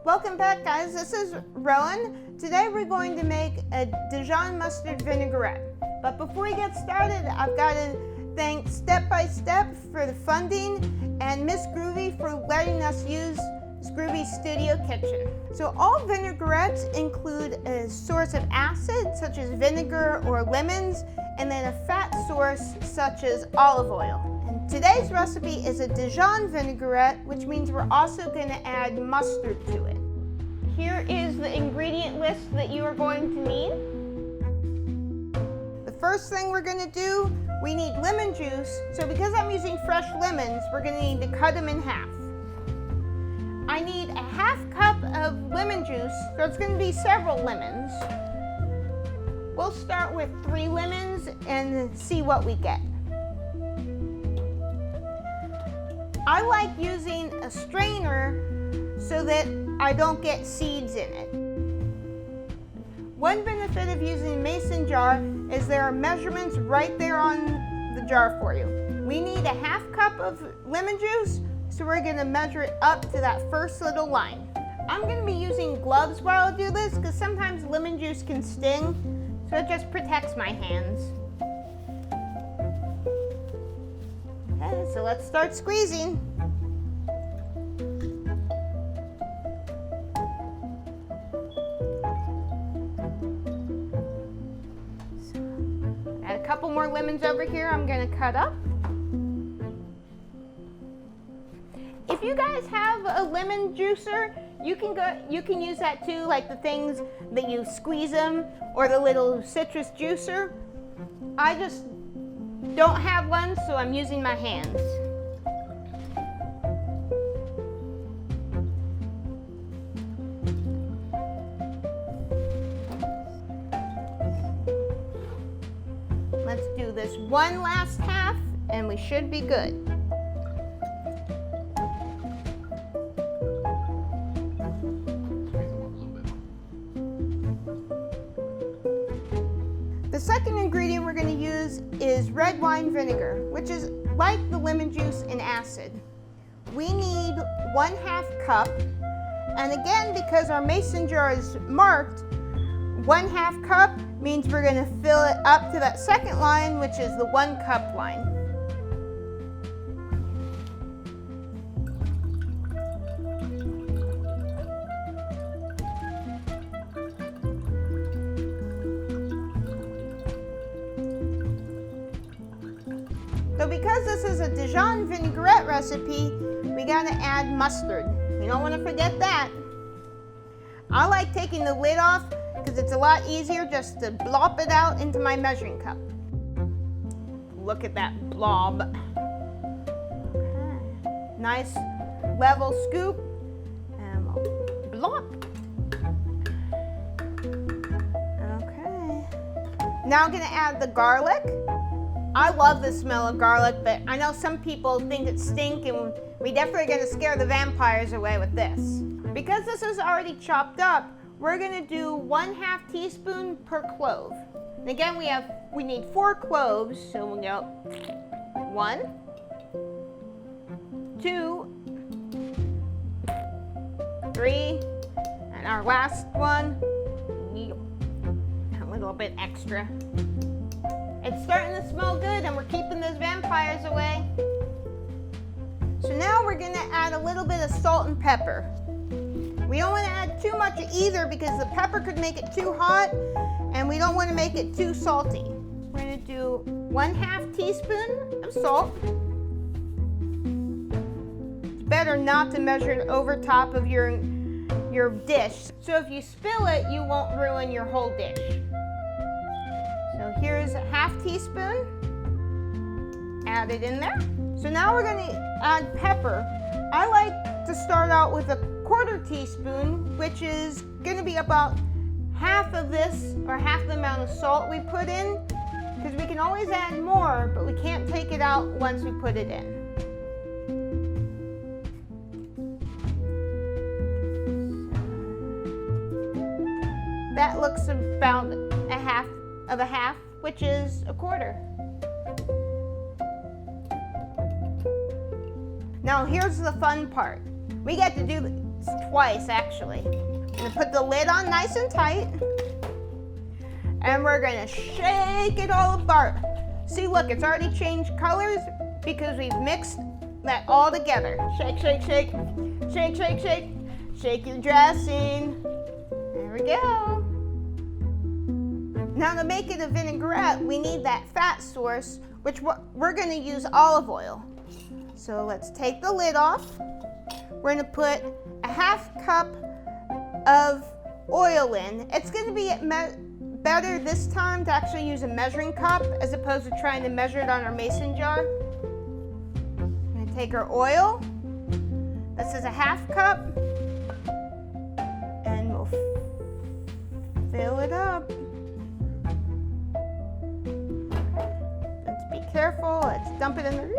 Welcome back, guys. This is Rowan. Today we're going to make a Dijon mustard vinaigrette. But before we get started, I've got to thank Step by Step for the funding and Miss Groovy for letting us use Groovy Studio Kitchen. So all vinaigrettes include a source of acid such as vinegar or lemons, and then a fat source such as olive oil. And today's recipe is a Dijon vinaigrette, which means we're also going to add mustard to it. Here is the ingredient list that you are going to need. The first thing we're going to do, we need lemon juice. So because I'm using fresh lemons, we're going to need to cut them in half. I need a half cup of lemon juice, so it's going to be several lemons. We'll start with 3 lemons and see what we get. I like using a strainer so that I don't get seeds in it. One benefit of using a mason jar is there are measurements right there on the jar for you. We need a half cup of lemon juice, so we're going to measure it up to that first little line. I'm going to be using gloves while I do this because sometimes lemon juice can sting, so it just protects my hands. Okay, so let's start squeezing. Add a couple more lemons over here I'm going to cut up. If you guys have a lemon juicer, you can use that too, like the things that you squeeze them or the little citrus juicer. I just don't have one, so I'm using my hands. Let's do this one last half and we should be good. The second ingredient we're going to use is red wine vinegar, which is like the lemon juice in acid. We need 1/2 cup, and again, because our mason jar is marked, 1/2 cup means we're going to fill it up to that second line, which is the 1 cup line. So because this is a Dijon vinaigrette recipe, we gotta add mustard. You don't want to forget that. I like taking the lid off because it's a lot easier just to blop it out into my measuring cup. Look at that blob. Okay. Nice level scoop and we'll blop. Okay. Now I'm gonna add the garlic. I love the smell of garlic, but I know some people think it stinks, and we definitely are going to scare the vampires away with this. Because this is already chopped up, we're going to do 1/2 teaspoon per clove. And again, we need 4 cloves, so we'll go 1, 2, 3, and our last one, a little bit extra. It's starting to smell good and we're keeping those vampires away. So now we're going to add a little bit of salt and pepper. We don't want to add too much either because the pepper could make it too hot and we don't want to make it too salty. We're going to do 1/2 teaspoon of salt. It's better not to measure it over top of your dish. So if you spill it, you won't ruin your whole dish. So here's a 1/2 teaspoon, add it in there. So now we're going to add pepper. I like to start out with a 1/4 teaspoon, which is going to be about half of this or half the amount of salt we put in, because we can always add more, but we can't take it out once we put it in. That looks about of a half, which is a quarter. Now here's the fun part. We get to do this twice actually. I'm gonna put the lid on nice and tight, and we're gonna shake it all apart. See, look, it's already changed colors because we've mixed that all together. Shake, shake, shake, shake, shake, shake, shake your dressing. There we go. Now to make it a vinaigrette, we need that fat source, which we're gonna use olive oil. So let's take the lid off. We're gonna put a half cup of oil in. It's gonna be better this time to actually use a measuring cup as opposed to trying to measure it on our mason jar. We're gonna take our oil. This is a half cup. And we'll fill it up. Let's be careful. Let's dump it in the...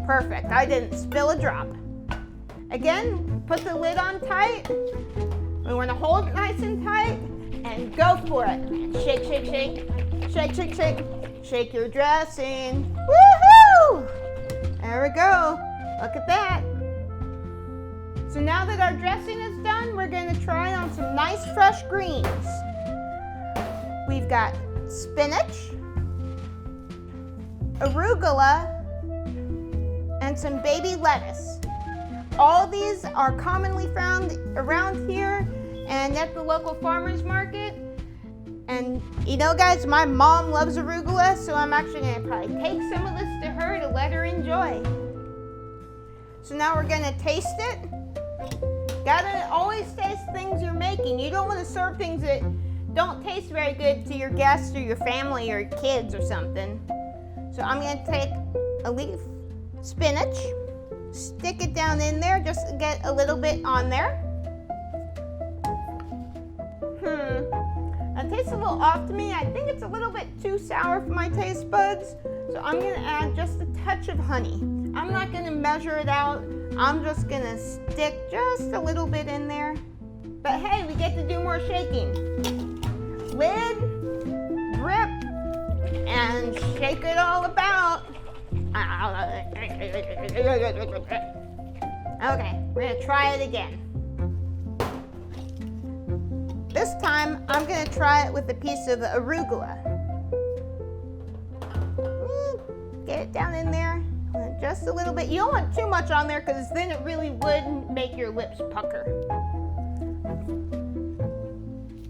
Perfect. I didn't spill a drop. Again, put the lid on tight. We want to hold it nice and tight and go for it. Shake, shake, shake. Shake, shake, shake. Shake your dressing. Woohoo! There we go. Look at that. So now that our dressing is done, we're going to try on some nice fresh greens. We've got spinach, arugula, and some baby lettuce. All these are commonly found around here and at the local farmers market. And you know, guys, my mom loves arugula, so I'm actually going to probably take some of this to her to let her enjoy. So now we're going to taste it. Gotta always taste things you're making. You don't want to serve things that don't taste very good to your guests or your family or your kids or something. So I'm going to take a leaf spinach, stick it down in there just to get a little bit on there. That tastes a little off to me. I think it's a little bit too sour for my taste buds. So I'm going to add just a touch of honey. I'm not going to measure it out. I'm just going to stick just a little bit in there. But hey, we get to do more shaking. Lid, grip, and shake it all about. Okay, we're going to try it again. This time, I'm going to try it with a piece of arugula. Get it down in there. Just a little bit. You don't want too much on there because then it really would make your lips pucker.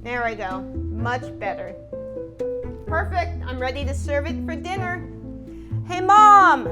There we go. Much better. Perfect. I'm ready to serve it for dinner. Hey, Mom!